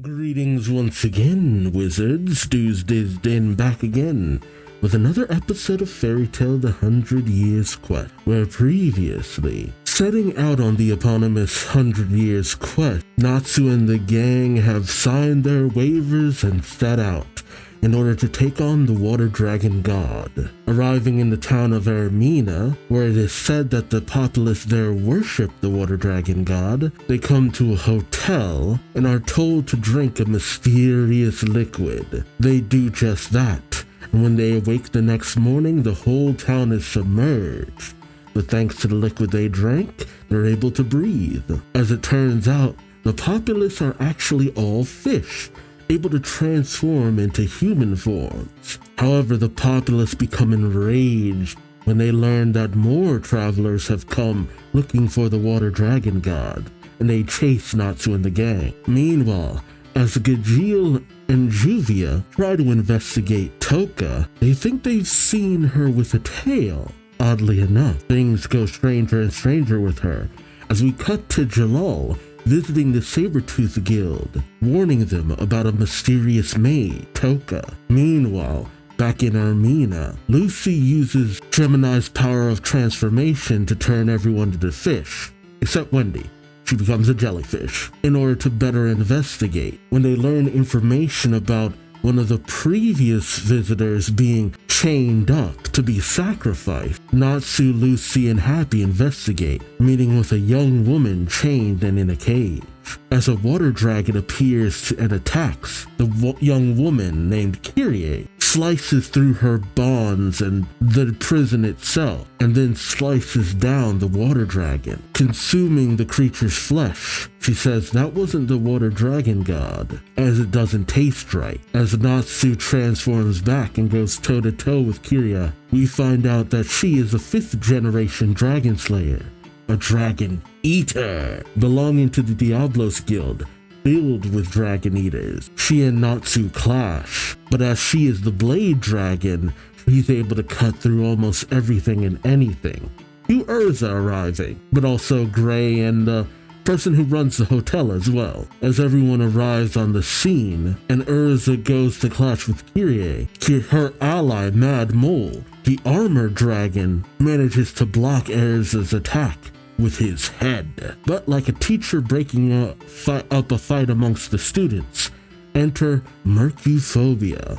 Greetings once again, wizards. Duuz-Diz-Din back again with another episode of Fairy Tale The 100 Years Quest, where previously, setting out on the eponymous 100 Years Quest, Natsu and the gang have signed their waivers and set out in order to take on the Water Dragon God. Arriving in the town of Arina, where it is said that the populace there worship the Water Dragon God, they come to a hotel and are told to drink a mysterious liquid. They do just that, and when they awake the next morning, the whole town is submerged. But thanks to the liquid they drank, they're able to breathe. As it turns out, the populace are actually all fish, able to transform into human forms. However, the populace become enraged when they learn that more travelers have come looking for the Water Dragon God, and they chase Natsu and the gang. Meanwhile, as Gajeel and Juvia try to investigate Toka, they think they've seen her with a tail. Oddly enough, things go stranger and stranger with her, as we cut to Jalal visiting the Sabertooth Guild, warning them about a mysterious maid, Toka. Meanwhile, back in Arina, Lucy uses Gemini's power of transformation to turn everyone into fish, except Wendy. She becomes a jellyfish in order to better investigate. When they learn information about one of the previous visitors being chained up to be sacrificed, Natsu, Lucy, and Happy investigate, meeting with a young woman chained and in a cage. As a water dragon appears and attacks, the young woman named Kyrie slices through her bonds and the prison itself, and then slices down the water dragon, consuming the creature's flesh. She says that wasn't the Water Dragon God, as it doesn't taste right. As Natsu transforms back and goes toe-to-toe with Kyrie, we find out that she is a 5th generation dragon slayer, a dragon eater belonging to the Diablos guild, filled with dragon eaters. She and Natsu clash, but as she is the blade dragon, she's able to cut through almost everything and anything. New Urza arriving, but also Gray and the person who runs the hotel as well. As everyone arrives on the scene, and Urza goes to clash with Kyrie, her ally Mad Mole, the armored dragon, manages to block Urza's attack with his head. But like a teacher breaking up a fight amongst the students, enter Mercphobia,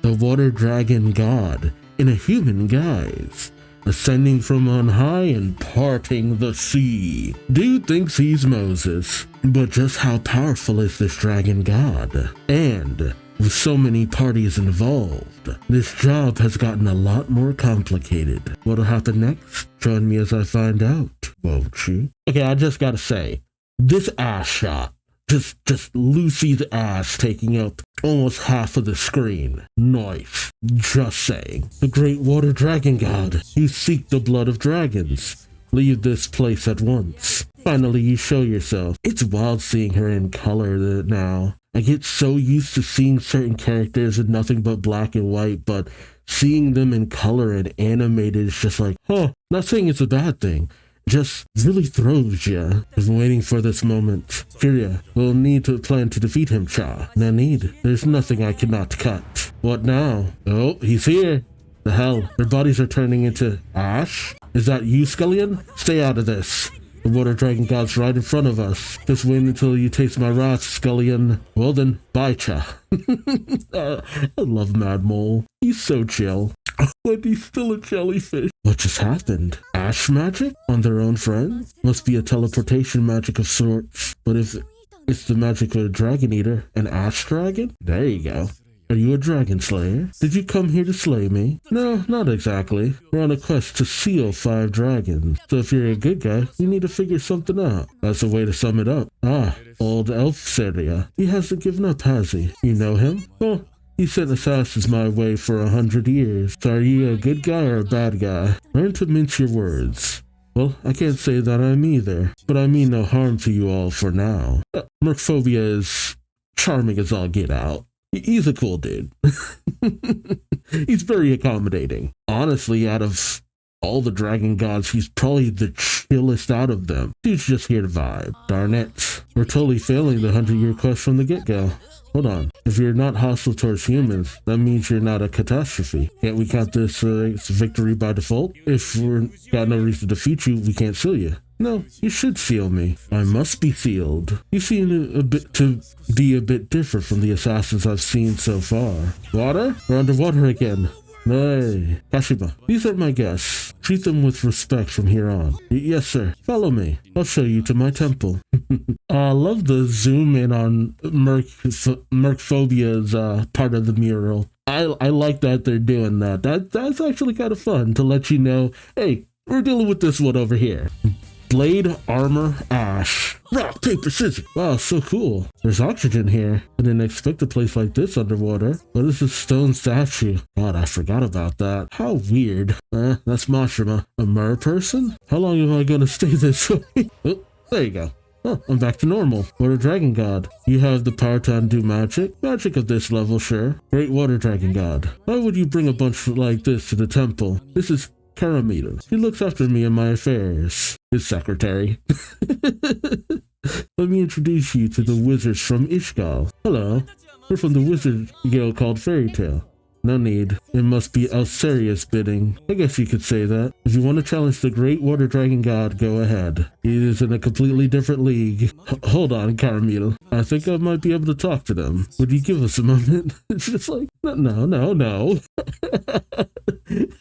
the Water Dragon God, in a human guise, ascending from on high and parting the sea. Dude thinks he's Moses, but just how powerful is this dragon god? And with so many parties involved, this job has gotten a lot more complicated. What'll happen next? Join me as I find out, won't you? Okay, I just gotta say, this ass shot, just Lucy's ass taking up almost half of the screen. Nice. Just saying. The great Water Dragon God, you seek the blood of dragons. Leave this place at once. Finally, you show yourself. It's wild seeing her in color now. I get so used to seeing certain characters in nothing but black and white, but seeing them in color and animated is just like, not saying it's a bad thing. Just really throws you. I've been waiting for this moment. Kyrie, we'll need to plan to defeat him, Cha. No need. There's nothing I cannot cut. What now? Oh, he's here. The hell? Their bodies are turning into ash? Is that you, Scullion? Stay out of this. The Water Dragon God's right in front of us. Just wait until you taste my wrath, Scullion. Well then, bye, Cha. I love Mad Mole. He's so chill. But he's still a jellyfish. What just happened? Ash magic? On their own friend? Must be a teleportation magic of sorts. But if it's the magic of a dragon eater, an ash dragon? There you go. Are you a dragon slayer? Did you come here to slay me? No, not exactly. We're on a quest to seal 5 dragons. So if you're a good guy, you need to figure something out. That's a way to sum it up. Old elf Seria. He hasn't given up, has he? You know him? Well, he sent assassins my way for 100 years. So are you a good guy or a bad guy? Learn to mince your words. Well, I can't say that I'm either, but I mean no harm to you all for now. Mercphobia is charming as all get out. He's a cool dude. He's very accommodating. Honestly, out of all the dragon gods, he's probably the chillest out of them. She's just here to vibe. Darn it. We're totally failing the 100-year quest from the get-go. Hold on. If you're not hostile towards humans, that means you're not a catastrophe. Can't we count this as victory by default? If we're got no reason to defeat you, we can't seal you. No, you should seal me. I must be sealed. You seem a bit different from the assassins I've seen so far. Water? We're underwater again. Hey, Kashima, these are my guests. Treat them with respect from here on. Yes, sir. Follow me. I'll show you to my temple. I love the zoom in on Mercphobia's part of the mural. I like that they're doing that. That's actually kind of fun to let you know, hey, we're dealing with this one over here. Blade, armor, ash. Rock, paper, scissors. Wow, so cool. There's oxygen here. I didn't expect a place like this underwater. What is this stone statue? God, I forgot about that. How weird. That's Mashima. A mer person? How long am I gonna stay this way? Oh, there you go. Oh, I'm back to normal. Water Dragon God. You have the power to undo magic? Magic of this level, sure. Great Water Dragon God. Why would you bring a bunch like this to the temple? This is Karamita. He looks after me and my affairs. His secretary. Let me introduce you to the wizards from Ishgal. Hello. We're from the wizard guild called Fairy Tale. No need. It must be Elsaria's bidding. I guess you could say that. If you want to challenge the great water dragon god, go ahead. He is in a completely different league. Hold on, Karamita. I think I might be able to talk to them. Would you give us a moment? It's just like, no.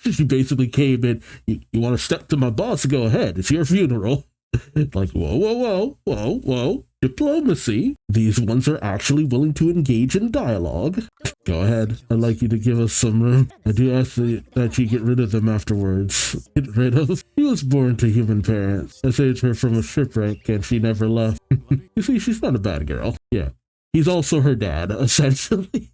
She basically came in, you want to step to my boss? Go ahead. It's your funeral. Like, whoa. Diplomacy. These ones are actually willing to engage in dialogue. Go ahead. I'd like you to give us some room. I do ask that you get rid of them afterwards. Get rid of? She was born to human parents. I saved her from a shipwreck and she never left. You see, she's not a bad girl. Yeah. He's also her dad, essentially.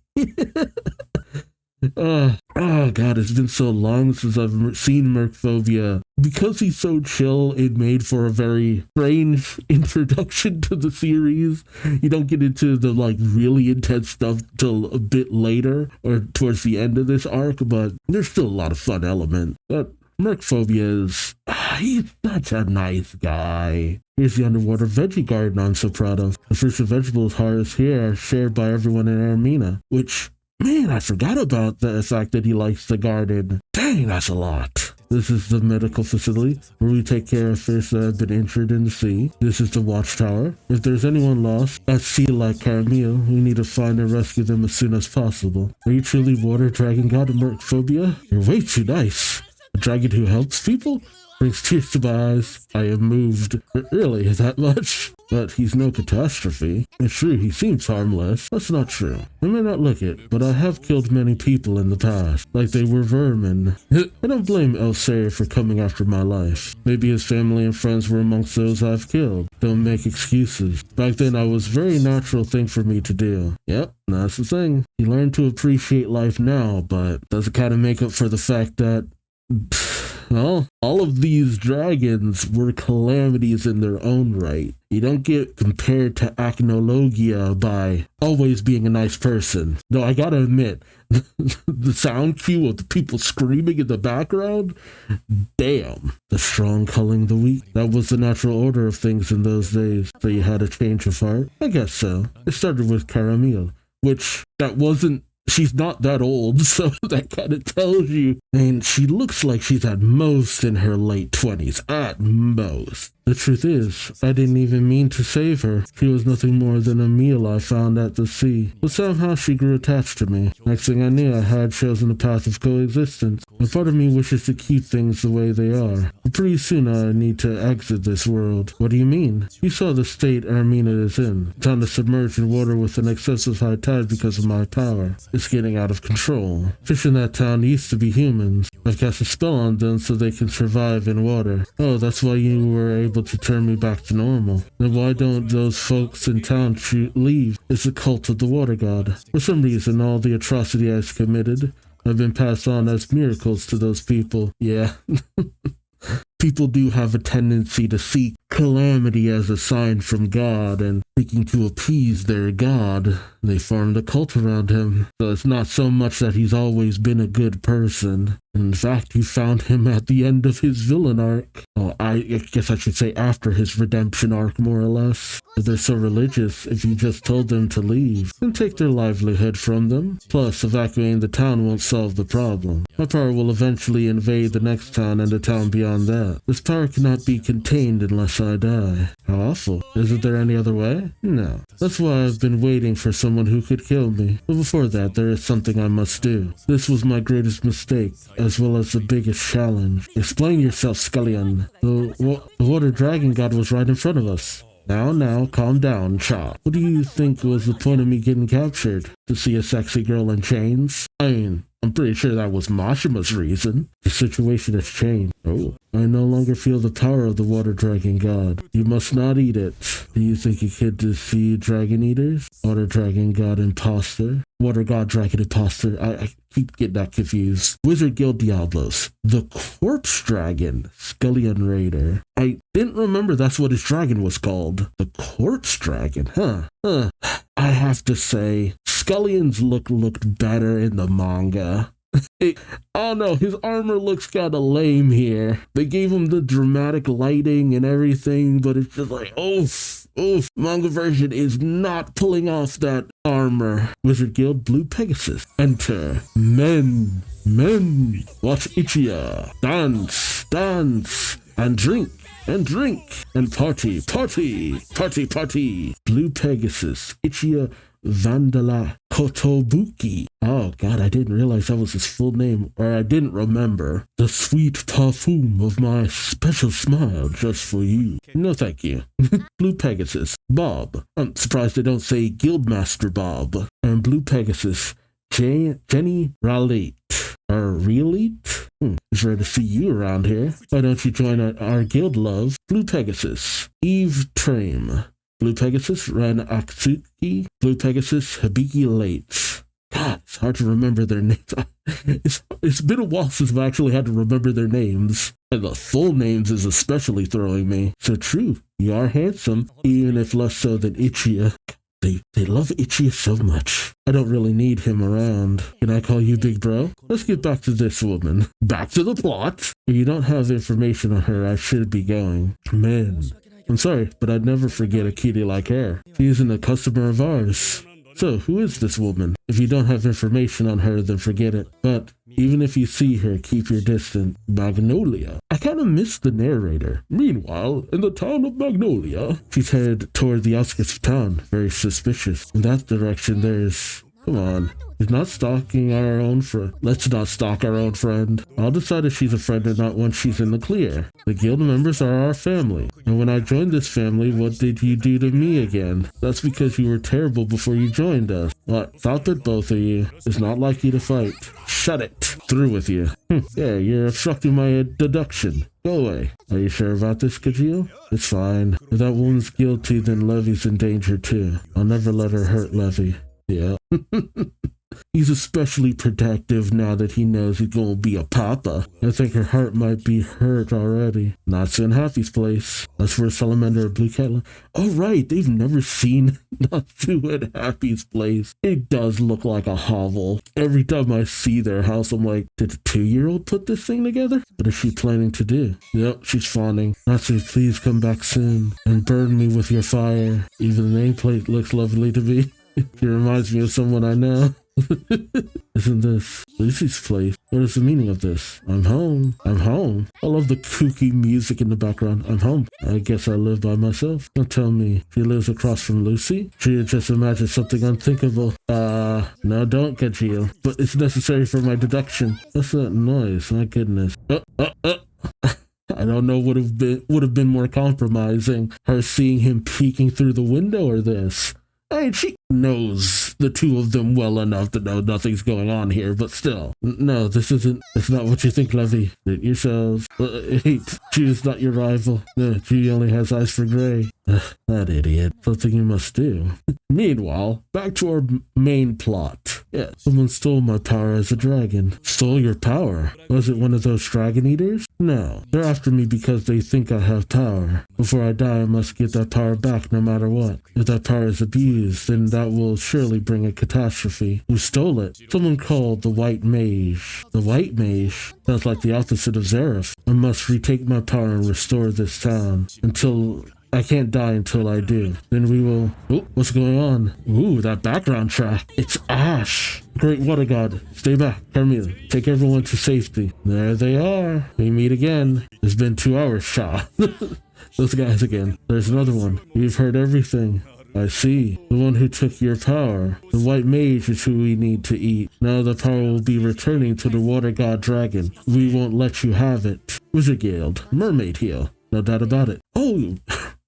Oh god, it's been so long since I've seen Mercphobia. Because he's so chill, it made for a very strange introduction to the series. You don't get into the really intense stuff till a bit later or towards the end of this arc, but there's still a lot of fun elements. But Mercphobia is he's such a nice guy. Here's the underwater veggie garden I'm so proud of. The fruits and vegetables harvested here are shared by everyone in Arina, which, man, I forgot about the fact that he likes the garden. Dang, that's a lot. This is the medical facility where we take care of fish that have been injured in the sea. This is the watchtower. If there's anyone lost at sea like Caramel, we need to find and rescue them as soon as possible. Are you truly water dragon god of Mercphobia? You're way too nice. A dragon who helps people? Brings tears to my eyes. I am moved. Really, that much? But he's no catastrophe. It's true, he seems harmless. That's not true. I may not look it, but I have killed many people in the past, like they were vermin. I don't blame Elsair for coming after my life. Maybe his family and friends were amongst those I've killed. Don't make excuses. Back then, I was a very natural thing for me to do. Yep, that's the thing. You learn to appreciate life now, but does it kind of make up for the fact that well, all of these dragons were calamities in their own right. You don't get compared to Acnologia by always being a nice person. Though I gotta admit, the sound cue of the people screaming in the background, damn. The strong culling the weak. That was the natural order of things in those days. So you had a change of heart? I guess so. It started with Caramel, which that wasn't. She's not that old, so that kind of tells you. And she looks like she's at most in her late 20s. At most. The truth is, I didn't even mean to save her. She was nothing more than a meal I found at the sea. But somehow she grew attached to me. Next thing I knew, I had chosen the path of coexistence. A part of me wishes to keep things the way they are. But pretty soon I need to exit this world. What do you mean? You saw the state Arina is in. Time to submerge in water with an excessive high tide because of my power. It's getting out of control. Fish in that town used to be humans. I've cast a spell on them so they can survive in water. Oh, that's why you were able to turn me back to normal. Then why don't those folks in town leave? It's a cult of the water god. For some reason, all the atrocity I've committed have been passed on as miracles to those people. Yeah. People do have a tendency to seek calamity as a sign from God and seeking to appease their god, they formed a cult around him. So it's not so much that he's always been a good person. In fact, you found him at the end of his villain arc. Well, I guess I should say after his redemption arc, more or less. If they're so religious, if you just told them to leave, then take their livelihood from them. Plus, evacuating the town won't solve the problem. My power will eventually invade the next town and the town beyond that. This power cannot be contained unless I die. How awful. Isn't there any other way? No. That's why I've been waiting for someone who could kill me. But before that, there is something I must do. This was my greatest mistake, as well as the biggest challenge. Explain yourself, Scullion. The water dragon god was right in front of us. Now, calm down, Chop. What do you think was the point of me getting captured? To see a sexy girl in chains? I mean, I'm pretty sure that was Mashima's reason. The situation has changed. Oh, I no longer feel the power of the water dragon god. You must not eat it. Do you think you could defeat dragon eaters? Water dragon god imposter? Water god dragon imposter? I keep getting that confused. Wizard Guild Diablos. The corpse dragon. Scullion Raider. I didn't remember that's what his dragon was called. The corpse dragon, huh? I have to say, Scullion's looked better in the manga. Oh no, his armor looks kinda lame here. They gave him the dramatic lighting and everything, but it's just like, oof. Manga version is not pulling off that armor. Wizard Guild Blue Pegasus. Enter. Men. Watch Ichiya. Dance. And drink. And party. Blue Pegasus. Ichiya Vandala Kotobuki. Oh god, I didn't realize that was his full name, or I didn't remember. The sweet perfume of my special smile just for you. No thank you. Blue Pegasus. Bob. I'm surprised they don't say Guildmaster Bob. And Blue Pegasus. Jenny Raleigh. Realite? It's rare to see you around here. Why don't you join our guild, love? Blue Pegasus. Eve Trame. Blue Pegasus, Ren Aksuki. Blue Pegasus, Hibiki Late. God, it's hard to remember their names. It's been a while since I've actually had to remember their names. And the full names is especially throwing me. So true, you are handsome, even if less so than Ichiya. They love Ichiya so much. I don't really need him around. Can I call you big bro? Let's get back to this woman. Back to the plot. If you don't have information on her, I should be going. Man, I'm sorry, but I'd never forget a cutie like her. She isn't a customer of ours. So, who is this woman? If you don't have information on her, then forget it. But even if you see her, keep your distance. Magnolia. I kind of miss the narrator. Meanwhile, in the town of Magnolia, she's headed toward the outskirts of town. Very suspicious. In that direction, there's... Come on. He's not stalking our own friend. Let's not stalk our own friend. I'll decide if she's a friend or not once she's in the clear. The guild members are our family. And when I joined this family, what did you do to me again? That's because you were terrible before you joined us. What? Stop it, both of you. It's not like you to fight. Shut it. Through with you. Yeah, you're obstructing my deduction. Go away. Are you sure about this, Kajil? It's fine. If that woman's guilty, then Levy's in danger too. I'll never let her hurt Levy. Yeah. He's especially protective now that he knows he's gonna be a papa. I think her heart might be hurt already. Not in Happy's place. That's where Salamander and Blue Cat. Oh right, they've never seen Natsu at Happy's place. It does look like a hovel. Every time I see their house, I'm like, did a 2-year-old put this thing together? What is she planning to do? Yep, she's fawning. Natsu, please come back soon and burn me with your fire. Even the nameplate looks lovely to me. She reminds me of someone I know. Isn't this Lucy's place? What is the meaning of this? I'm home. I love the kooky music in the background. I'm home. I guess I live by myself. Don't tell me she lives across from Lucy. She just imagined something unthinkable. No, don't get you. But it's necessary for my deduction. What's that noise? My goodness. I don't know what would have been more compromising. Her seeing him peeking through the window or this. I mean, she knows the two of them well enough to know nothing's going on here, but still. No, it's not what you think, Levy. Yourselves. Choose not your rival. No, she only has eyes for gray. That idiot. Something you must do. Meanwhile, back to our main plot. Yeah, someone stole my power as a dragon. Stole your power? Was it one of those dragon eaters? No, they're after me because they think I have power. Before I die, I must get that power back no matter what. If that power is abused, then that will surely bring a catastrophe. Who stole it? Someone called the White Mage. The White Mage? Sounds like the opposite of Zareth. I must retake my power and restore this town. I can't die until I do. Then we will... Oh, what's going on? Ooh, that background track. It's Ash. Great water god. Stay back. Carmilla, take everyone to safety. There they are. We meet again. It's been 2 hours, Shaw. Those guys again. There's another one. We've heard everything. I see. The one who took your power. The White Mage is who we need to eat. Now the power will be returning to the water god dragon. We won't let you have it. Wizard Guild. Mermaid Heel. No doubt about it. Oh,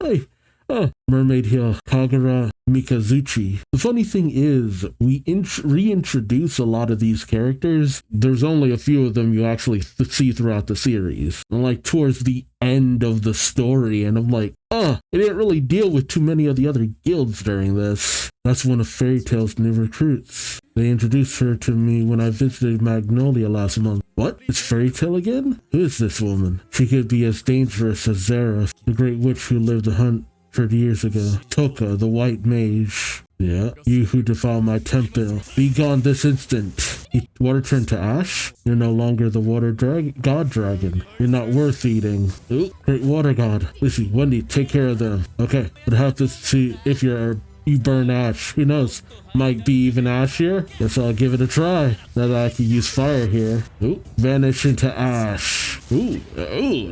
hey. Oh, Mermaid Heel, Kagura Mikazuchi. The funny thing is, we reintroduce a lot of these characters. There's only a few of them you actually see throughout the series. And like towards the end of the story, and I'm like, it didn't really deal with too many of the other guilds during this. That's one of Fairy Tail's new recruits. They introduced her to me when I visited Magnolia last month. What? It's Fairy Tail again? Who is this woman? She could be as dangerous as Zareth, the great witch who lived 100 years ago. Toka, the White Mage. Yeah, you who defile my temple, be gone this instant. Water turned to ash? You're no longer the water god dragon. You're not worth eating. Ooh, great water god. Lizzie, Wendy, take care of them. Okay, what happens to if you burn ash? Who knows? Might be even ashier? Guess I'll give it a try. Now that I can use fire here. Ooh, vanish into ash. Ooh,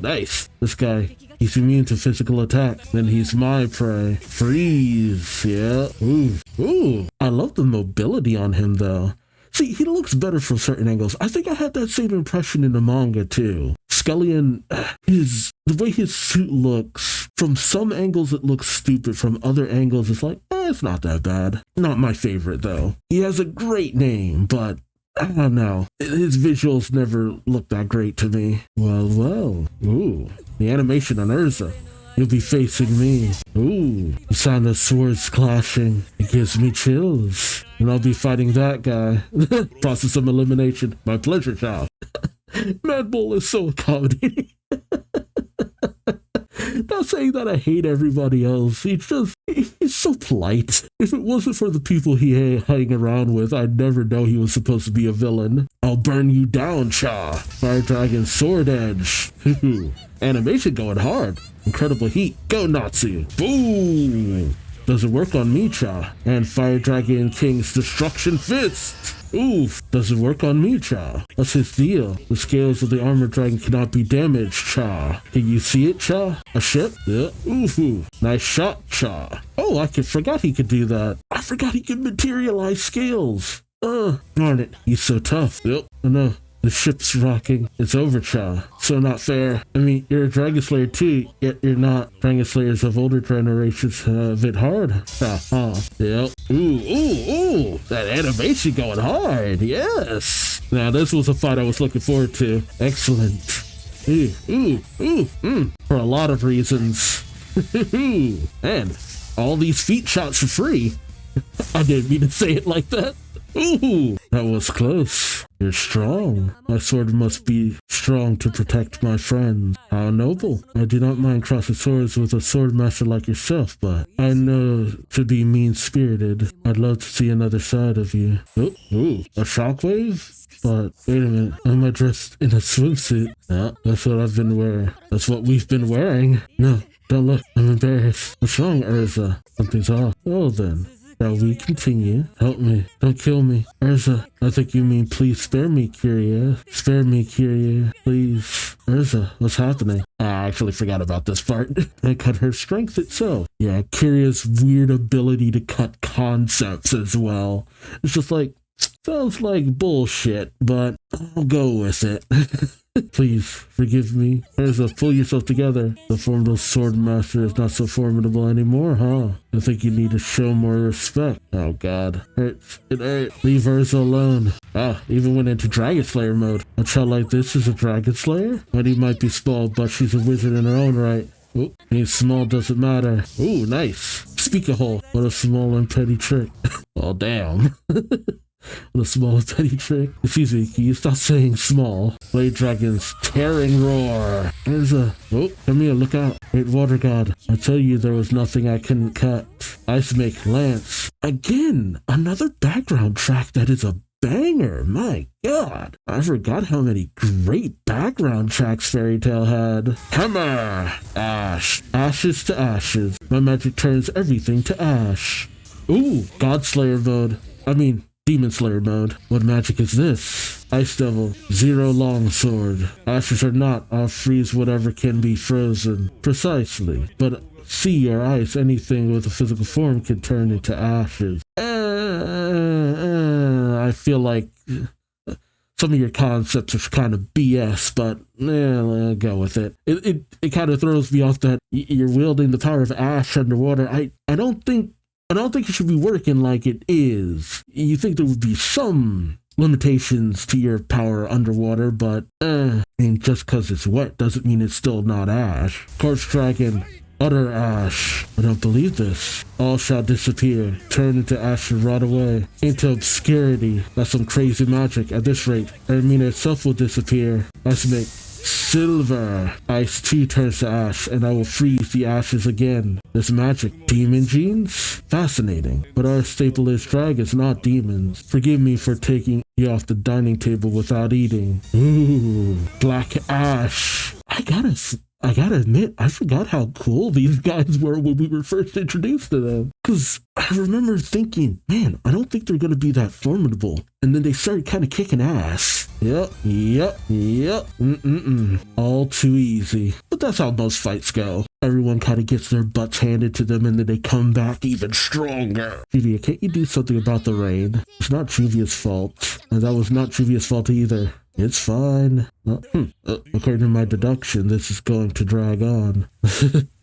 nice. This guy. He's immune to physical attack. Then he's my prey. Freeze. Yeah. Ooh. I love the mobility on him though. See, he looks better from certain angles. I think I had that same impression in the manga too. Skellion, the way his suit looks, from some angles it looks stupid, from other angles it's like, it's not that bad. Not my favorite though. He has a great name, but I don't know. His visuals never looked that great to me. Well. Ooh, the animation on Urza. You'll be facing me. Ooh, the sound of swords clashing. It gives me chills. And I'll be fighting that guy. Process of elimination. My pleasure, child. Mad Bull is so accommodating. Not saying that I hate everybody else. He's so polite. If it wasn't for the people he hang around with, I'd never know he was supposed to be a villain. I'll burn you down, Cha. Fire Dragon Sword Edge. Animation going hard. Incredible heat. Go Natsu. Boom. Doesn't work on me, Cha. And Fire Dragon King's Destruction Fist. Oof, doesn't work on me, Cha. That's his deal. The scales of the armor dragon cannot be damaged, Cha. Can you see it, Cha? A ship? Yeah. Ooh, nice shot, Cha. Oh, I forgot he could do that. I forgot he could materialize scales. Darn it. He's so tough. Yep. I know. The ship's rocking. It's over, Cha. So not fair. I mean, you're a Dragon Slayer too, yet you're not. Dragon Slayers of older generations have it hard. Yep. Ooh. That animation going hard. Yes. Now, this was a fight I was looking forward to. Excellent. For a lot of reasons. And all these feet shots for free. I didn't mean to say it like that. Ooh, that was close. You're strong. My sword must be strong to protect my friends. How noble. I do not mind crossing swords with a sword master like yourself, but I know to be mean-spirited. I'd love to see another side of you. Ooh, a shockwave? But wait a minute, am I dressed in a swimsuit? Yeah, that's what I've been wearing. That's what we've been wearing. No, don't look. I'm embarrassed. What's wrong, Urza? Something's off. Oh, then. Shall we continue? Help me. Don't kill me. Urza, I think you mean please spare me, Kyria. Spare me, Kyria. Please. Urza, what's happening? I actually forgot about this part. I cut her strength itself. Yeah, Kyria's weird ability to cut concepts as well. It's just like, sounds like bullshit, but I'll go with it. Please, forgive me. Urza, pull yourself together. The formidable sword master is not so formidable anymore, huh? I think you need to show more respect. Oh god. Hurts. It hurts. Leave Urza alone. Even went into Dragon Slayer mode. A child like this is a Dragon Slayer? Wendy might be small, but she's a wizard in her own right. Ooh, being small doesn't matter. Ooh, nice. Speak a hole. What a small and petty trick. Well, damn. with a small petty trick. Excuse me, can you stop saying small? Blade Dragon's tearing roar. There's a... Oh, come here, look out. Great Water God, I tell you there was nothing I couldn't cut. Ice Make Lance. Again, another background track that is a banger. My god, I forgot how many great background tracks Fairy Tail had. Hammer! Ash. Ashes to ashes. My magic turns everything to ash. Ooh, Godslayer mode. I mean, Demon Slayer mode. What magic is this? Ice Devil. Zero Longsword. Ashes or not, I'll freeze whatever can be frozen. Precisely. But sea or ice, anything with a physical form can turn into ashes. I feel like some of your concepts are kind of BS, but I'll go with it. It kind of throws me off that you're wielding the power of ash underwater. I don't think it should be working like it is. You think there would be some limitations to your power underwater, but and just because it's wet doesn't mean it's still not ash. Corpse Dragon. Utter ash. I don't believe this. All shall disappear, turn into ash and rot away, into obscurity. That's some crazy magic. At this rate, Arina itself will disappear. Ice Make Silver. Ice too turns to ash, and I will freeze the ashes again. This magic, demon genes? Fascinating. But our staple is dragons, not demons. Forgive me for taking you off the dining table without eating. Ooh, black ash. I gotta admit, I forgot how cool these guys were when we were first introduced to them. Because I remember thinking, man, I don't think they're going to be that formidable. And then they started kind of kicking ass. Yep. All too easy. But that's how most fights go. Everyone kind of gets their butts handed to them and then they come back even stronger. Juvia, can't you do something about the rain? It's not Juvia's fault. And that was not Juvia's fault either. It's fine. According to my deduction, this is going to drag on.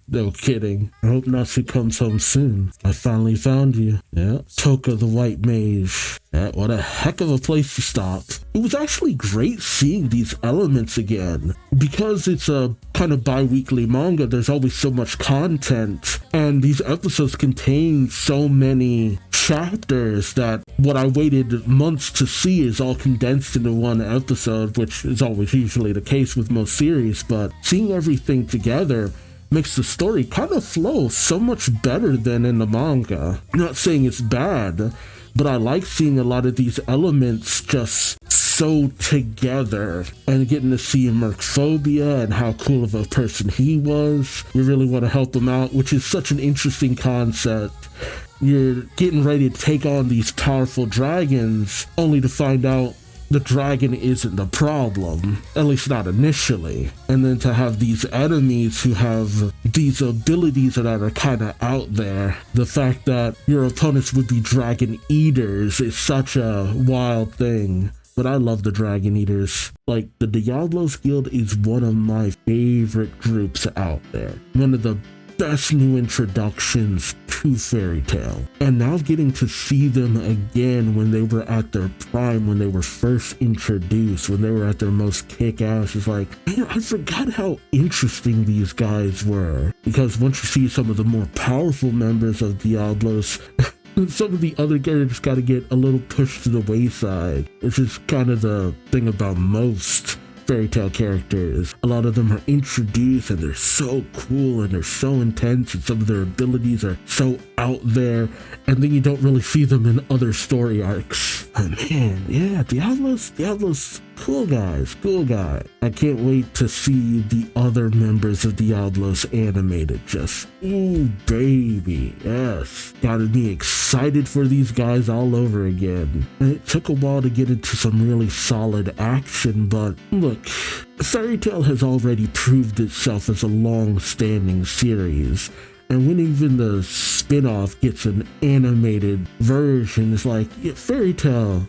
No kidding. I hope Natsu comes home soon. I finally found you. Yeah. Toka the White Mage. Yeah, what a heck of a place to stop. It was actually great seeing these elements again. Because it's a kind of bi-weekly manga, there's always so much content. And these episodes contain so many chapters that what I waited months to see is all condensed into one episode, which is always usually the case with most series. But seeing everything together makes the story kind of flow so much better than in the manga. I'm not saying it's bad, but I like seeing a lot of these elements just so together and getting to see Mercphobia and how cool of a person he was. You really want to help him out, which is such an interesting concept. You're getting ready to take on these powerful dragons only to find out the dragon isn't the problem, at least not initially. And then to have these enemies who have these abilities that are kind of out there. The fact that your opponents would be dragon eaters is such a wild thing. But I love the Dragon Eaters. Like, the Diablos Guild is one of my favorite groups out there. One of the best new introductions to Fairy Tail. And now getting to see them again when they were at their prime, when they were first introduced, when they were at their most kick-ass, is like, man, I forgot how interesting these guys were. Because once you see some of the more powerful members of Diablos, some of the other characters got to get a little pushed to the wayside, which is kind of the thing about most Fairy Tail characters. A lot of them are introduced and they're so cool and they're so intense and some of their abilities are so out there, and then you don't really see them in other story arcs. Oh man, yeah, Diablos, cool guys, cool guy. I can't wait to see the other members of Diablos animated. Just, ooh baby, yes. Gotta be excited for these guys all over again. And it took a while to get into some really solid action, but look, Fairy Tail has already proved itself as a long-standing series. And when even the spin-off gets an animated version, it's like, yeah, Fairy Tail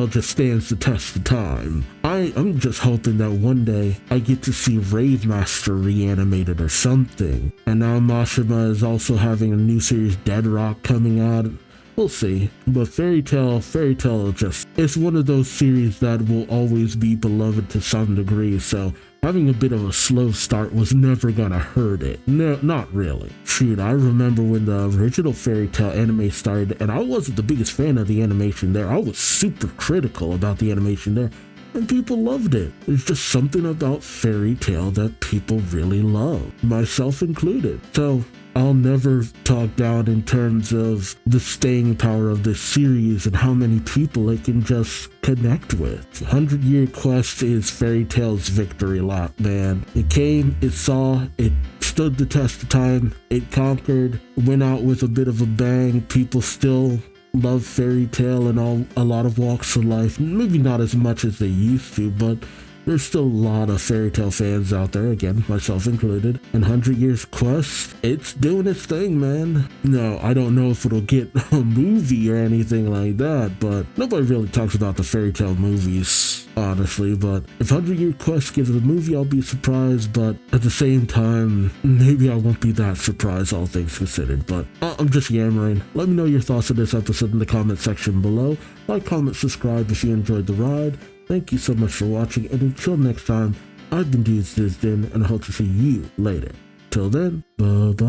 just stands the test of time. I'm just hoping that one day I get to see Rave Master reanimated or something. And now Mashima is also having a new series, Dead Rock, coming out. We'll see. But Fairy Tail just, it's one of those series that will always be beloved to some degree, so having a bit of a slow start was never gonna hurt it. No, not really. Shoot, I remember when the original Fairy Tail anime started, and I wasn't the biggest fan of the animation there. I was super critical about the animation there, and people loved it. There's just something about Fairy Tail that people really love, myself included. So I'll never talk down in terms of the staying power of this series and how many people it can just connect with. 100 Year Quest is Fairy Tail's victory lap, man. It came, it saw, it stood the test of time, it conquered, went out with a bit of a bang. People still love Fairy Tail in a lot of walks of life. Maybe not as much as they used to, but there's still a lot of Fairy Tail fans out there, again, myself included. And 100 Years Quest, it's doing its thing, man. No, I don't know if it'll get a movie or anything like that, but nobody really talks about the Fairy Tail movies, honestly. But if 100 Year Quest gets a movie, I'll be surprised, but at the same time, maybe I won't be that surprised, all things considered. But I'm just yammering. Let me know your thoughts on this episode in the comment section below. Like, comment, subscribe if you enjoyed the ride. Thank you so much for watching, and until next time, I've been Duuz-Diz-Din, and I hope to see you later. Till then, bye-bye.